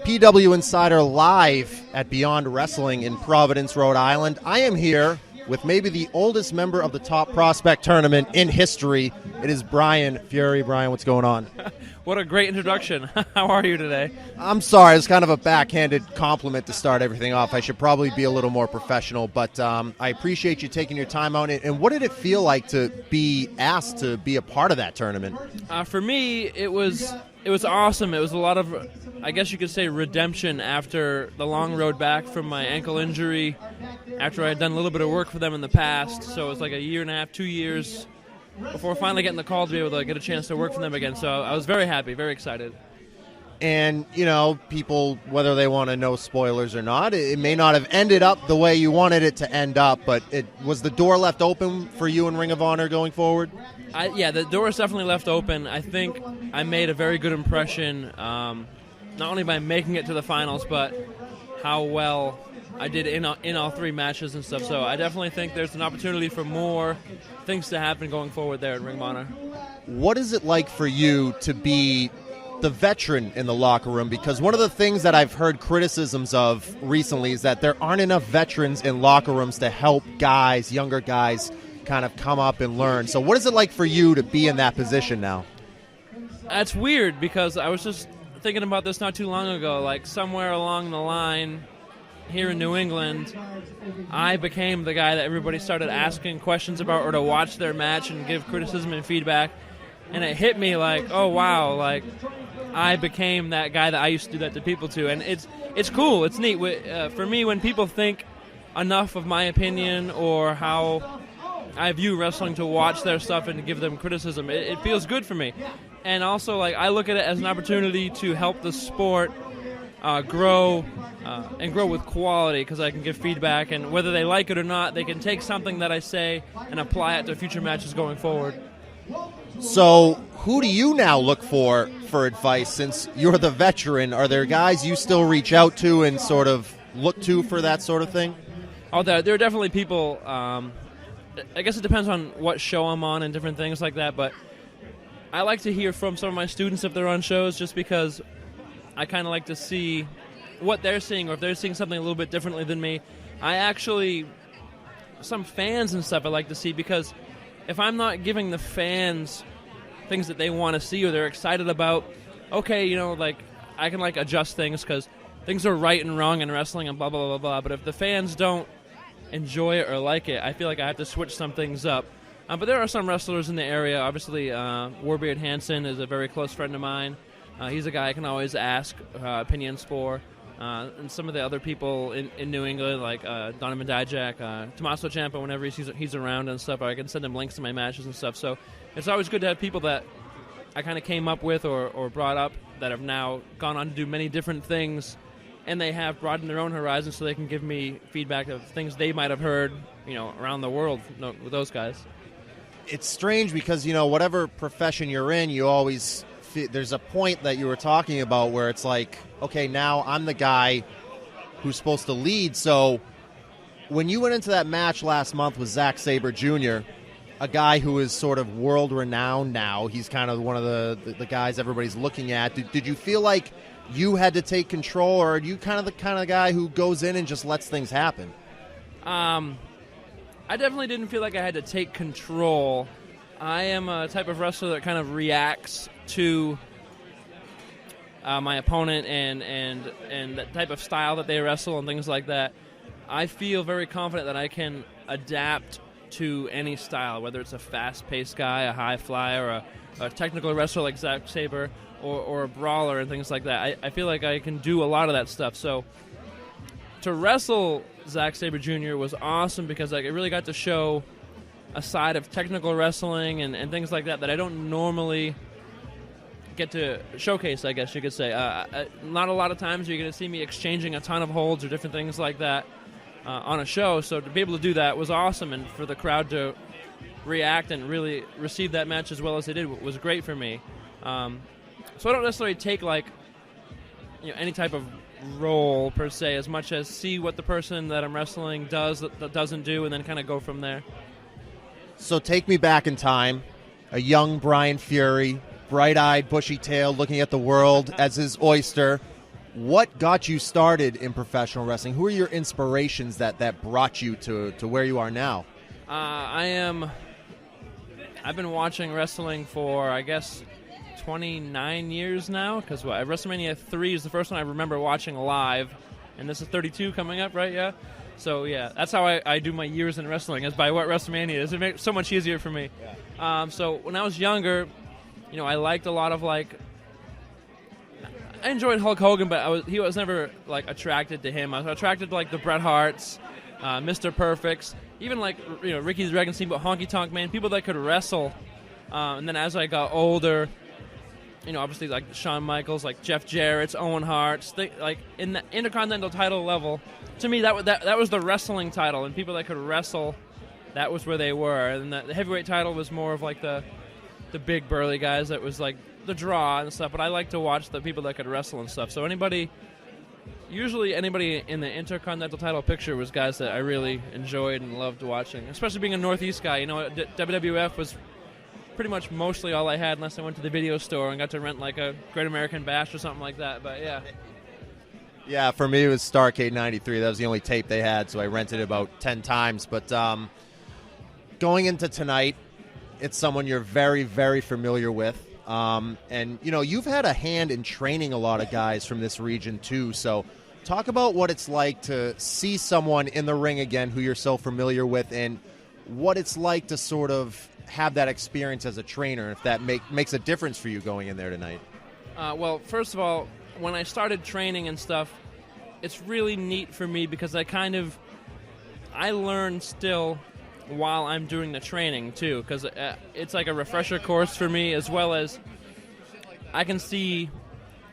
PW Insider live at Beyond Wrestling in Providence, Rhode Island. I am here with maybe the oldest member of the Top Prospect Tournament in history. It is Brian Fury. Brian, what's going on? What a great introduction. How are you today? I'm sorry. It's kind of a backhanded compliment to start everything off. I should probably be a little more professional, but I appreciate you taking your time out. And what did it feel like to be asked to be a part of that tournament? For me, it was awesome. It was a lot of, I guess you could say, redemption after the long road back from my ankle injury, after I had done a little bit of work for them in the past. So it was like a year and a half, 2 years before finally getting the call to be able to get a chance to work for them again. So I was very happy, very excited. And, you know, people, whether they want to know spoilers or not, it may not have ended up the way you wanted it to end up, but was the door left open for you in Ring of Honor going forward? Yeah, the door is definitely left open. I think I made a very good impression, not only by making it to the finals, but how well I did in all three matches and stuff. So I definitely think there's an opportunity for more things to happen going forward there at Ring of Honor. What is it like for you to be the veteran in the locker room? Because one of the things that I've heard criticisms of recently is that there aren't enough veterans in locker rooms to help guys, younger guys, kind of come up and learn. So what is it like for you to be in that position now? That's weird, because I was just thinking about this not too long ago. Like, somewhere along the line here in New England, I became the guy that everybody started asking questions about, or to watch their match and give criticism and feedback. And it hit me like, oh wow, like I became that guy that I used to do that to people to. And it's cool, it's neat. For me, when people think enough of my opinion or how I view wrestling to watch their stuff and to give them criticism, it feels good for me. And also, like, I look at it as an opportunity to help the sport grow and grow with quality, because I can give feedback, and whether they like it or not, they can take something that I say and apply it to future matches going forward. So who do you now look for advice, since you're the veteran? Are there guys you still reach out to and sort of look to for that sort of thing? Oh, there are definitely people. I guess it depends on what show I'm on and different things like that, but I like to hear from some of my students if they're on shows, just because I kind of like to see what they're seeing, or if they're seeing something a little bit differently than me. Some fans and stuff I like to see, because if I'm not giving the fans things that they want to see or they're excited about, okay, you know, like, I can, like, adjust things, because things are right and wrong in wrestling and blah, blah, blah, blah. But if the fans don't enjoy it or like it, I feel like I have to switch some things up. But there are some wrestlers in the area. Obviously, Warbeard Hansen is a very close friend of mine. He's a guy I can always ask opinions for. And some of the other people in New England, like Donovan Dijak, Tommaso Ciampa, whenever he's around and stuff, I can send him links to my matches and stuff. So it's always good to have people that I kind of came up with or brought up that have now gone on to do many different things, and they have broadened their own horizons, so they can give me feedback of things they might have heard, you know, around the world with those guys. It's strange because, you know, whatever profession you're in, you always there's a point that you were talking about where it's like, okay, now I'm the guy who's supposed to lead. So when you went into that match last month with Zack Sabre Jr., a guy who is sort of world-renowned now, he's kind of one of the guys everybody's looking at. Did you feel like you had to take control, or are you kind of the guy who goes in and just lets things happen? I definitely didn't feel like I had to take control. I am a type of wrestler that kind of reacts to my opponent and that type of style that they wrestle and things like that. I feel very confident that I can adapt to any style, whether it's a fast-paced guy, a high flyer, a technical wrestler like Zack Sabre, or a brawler and things like that. I feel like I can do a lot of that stuff. So to wrestle Zack Sabre Jr. was awesome, because I really got to show a side of technical wrestling and things like that I don't normally get to showcase, I guess you could say. Not a lot of times you're going to see me exchanging a ton of holds or different things like that on a show, so to be able to do that was awesome, and for the crowd to react and really receive that match as well as they did was great for me. So I don't necessarily take, like, you know, any type of role per se, as much as see what the person that I'm wrestling does that doesn't do, and then kind of go from there. So take me back in time, a young Brian Fury, bright-eyed, bushy-tailed, looking at the world as his oyster. what got you started in professional wrestling? Who are your inspirations that brought you to where you are now? I've been watching wrestling for, I guess, 29 years now, because WrestleMania 3 is the first one I remember watching live, and this is 32 coming up, right? Yeah. So, yeah, that's how I do my years in wrestling, is by what WrestleMania is. It makes it so much easier for me. Yeah. So when I was younger, I liked a lot of, I enjoyed Hulk Hogan, but he was never, attracted to him. I was attracted to, the Bret Harts, Mr. Perfects, even, Ricky the Dragon Steamboat, Honky Tonk Man, people that could wrestle. And then as I got older, obviously, Shawn Michaels, Jeff Jarrett's, Owen Hart's, in the Intercontinental title level, to me, that was the wrestling title, and people that could wrestle, that was where they were. And the heavyweight title was more of, the big burly guys that was, the draw and stuff, but I like to watch the people that could wrestle and stuff. So usually anybody in the Intercontinental title picture was guys that I really enjoyed and loved watching, especially being a Northeast guy. WWF was pretty much mostly all I had, unless I went to the video store and got to rent a Great American Bash or something like that, but yeah. Yeah, for me it was Starrcade 93. That was the only tape they had, so I rented it about 10 times. But going into tonight, it's someone you're very, very familiar with. And, you've had a hand in training a lot of guys from this region, too. So talk about what it's like to see someone in the ring again who you're so familiar with, and what it's like to sort of have that experience as a trainer, if that makes a difference for you going in there tonight. Well, first of all, when I started training and stuff, it's really neat for me because I learn still while I'm doing the training, too, because it's like a refresher course for me, as well as I can see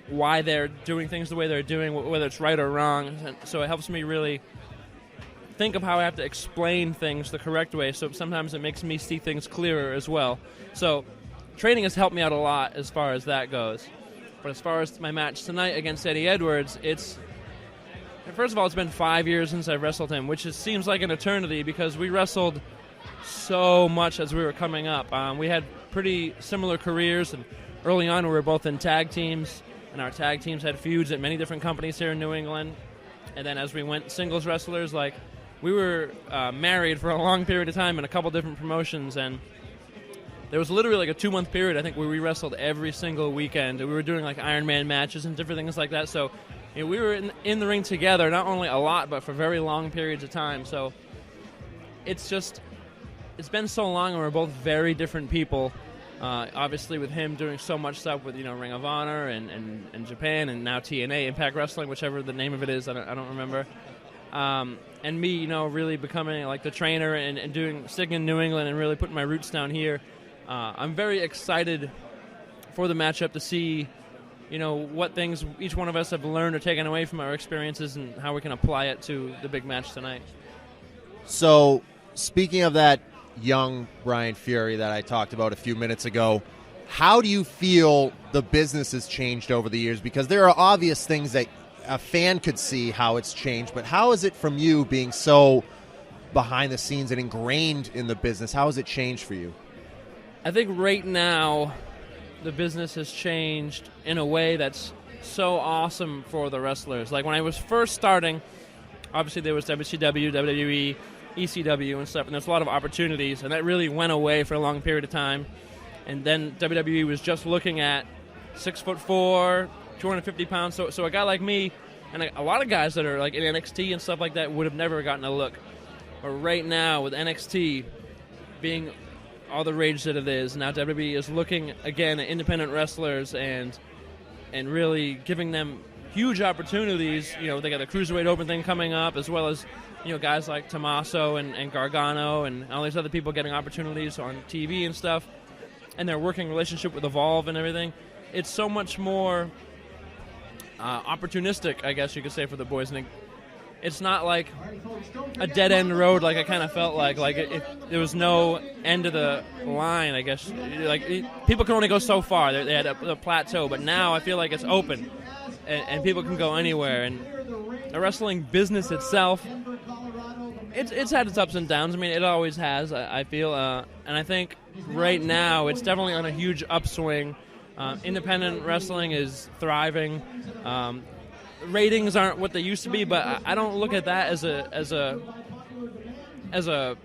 why they're doing things the way they're doing, whether it's right or wrong. So it helps me really think of how I have to explain things the correct way, so sometimes it makes me see things clearer as well. So training has helped me out a lot as far as that goes. But as far as my match tonight against Eddie Edwards, first of all, it's been 5 years since I wrestled him, which seems like an eternity because we wrestled so much as we were coming up. We had pretty similar careers, and early on we were both in tag teams, and our tag teams had feuds at many different companies here in New England. And then as we went singles wrestlers, we were married for a long period of time in a couple different promotions, and there was literally a 2-month period, I think, where we wrestled every single weekend. We were doing Iron Man matches and different things like that. So we were in the ring together, not only a lot, but for very long periods of time. So it's been so long, and we're both very different people. Obviously, with him doing so much stuff with Ring of Honor and Japan, and now TNA, Impact Wrestling, whichever the name of it is, I don't remember. And me, really becoming the trainer and sticking in New England and really putting my roots down here. I'm very excited for the matchup to see, what things each one of us have learned or taken away from our experiences and how we can apply it to the big match tonight. So, speaking of that young Brian Fury that I talked about a few minutes ago, how do you feel the business has changed over the years? Because there are obvious things that a fan could see how it's changed, but how is it from you being so behind the scenes and ingrained in the business? How has it changed for you? I think right now the business has changed in a way that's so awesome for the wrestlers. When I was first starting, obviously there was WCW, WWE, ECW and stuff, and there's a lot of opportunities, and that really went away for a long period of time. And then WWE was just looking at 6'4", 250 pounds. So a guy like me, and a lot of guys that are in NXT and stuff like that would have never gotten a look. But right now with NXT being all the rage that it is, now WWE is looking again at independent wrestlers and really giving them huge opportunities. They got the Cruiserweight Open thing coming up, as well as guys like Tommaso and Gargano and all these other people getting opportunities on TV and stuff, and their working relationship with Evolve and everything. It's so much more opportunistic, I guess you could say, for the boys. And it's not like a dead-end road like I kind of felt like there was no end of the line, I guess. People can only go so far. They had a plateau, but now I feel like it's open, and people can go anywhere. And the wrestling business itself, it's had its ups and downs. I mean, it always has, I feel. And I think right now it's definitely on a huge upswing. Independent wrestling is thriving. ratings aren't what they used to be, but I don't look at that as a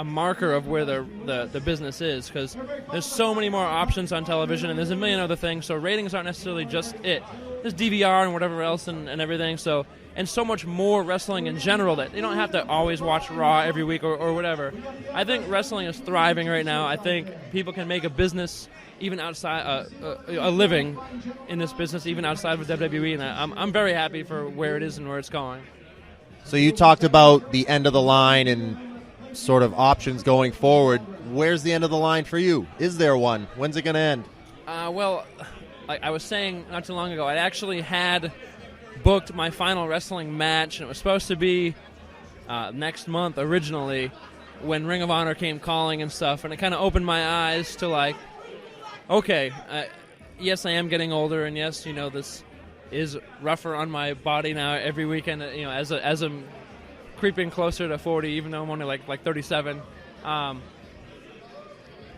marker of where the business is, because there's so many more options on television and there's a million other things. So ratings aren't necessarily just it. There's DVR and whatever else and everything. So, and so much more wrestling in general that you don't have to always watch Raw every week or whatever. I think wrestling is thriving right now. I think people can make a business even outside a living in this business, even outside of WWE, and I'm very happy for where it is and where it's going. So you talked about the end of the line and sort of options going forward. Where's the end of the line for you? Is there one? When's it going to end? Well, like I was saying not too long ago, I actually had booked my final wrestling match, and it was supposed to be next month originally when Ring of Honor came calling and stuff, and it kind of opened my eyes to like, okay, yes, I am getting older, and yes, this is rougher on my body now every weekend, as I'm creeping closer to 40, even though I'm only like 37.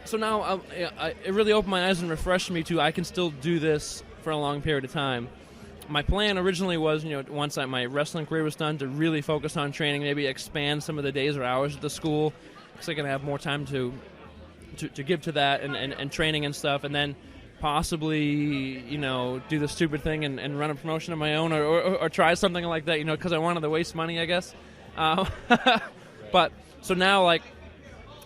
So now it really opened my eyes and refreshed me to I can still do this for a long period of time. My plan originally was, once my wrestling career was done, to really focus on training, maybe expand some of the days or hours at the school, because I can have more time to give to that and training and stuff, and then possibly, do the stupid thing and run a promotion of my own or try something like that, because I wanted to waste money, I guess. But so now, like,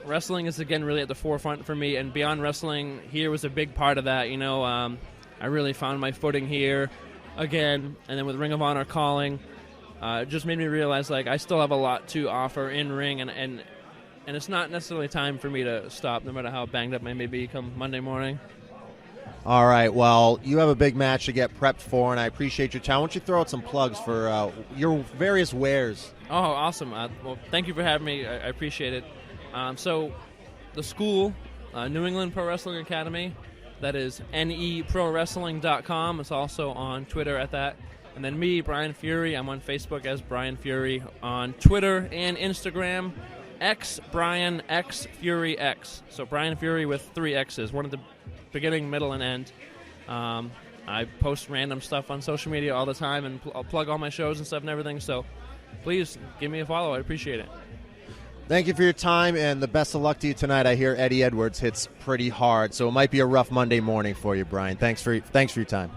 wrestling is again really at the forefront for me, and Beyond Wrestling here was a big part of that. I really found my footing here again, and then with Ring of Honor calling, it just made me realize like I still have a lot to offer in ring, and it's not necessarily time for me to stop, no matter how banged up I may be come Monday morning. All right, well, you have a big match to get prepped for, and I appreciate your time. Why don't you throw out some plugs for your various wares? Oh, awesome. Well, thank you for having me. I appreciate it. So the school, New England Pro Wrestling Academy, that is neprowrestling.com. It's also on Twitter at that. And then me, Brian Fury, I'm on Facebook as Brian Fury, on Twitter and Instagram, Brian X Fury X. So Brian Fury with 3 X's, one at the beginning, middle, and end. I post random stuff on social media all the time, and I'll plug all my shows and stuff and everything. So please give me a follow. I appreciate it. Thank you for your time, and the best of luck to you tonight. I hear Eddie Edwards hits pretty hard, so it might be a rough Monday morning for you, Brian. Thanks for your time.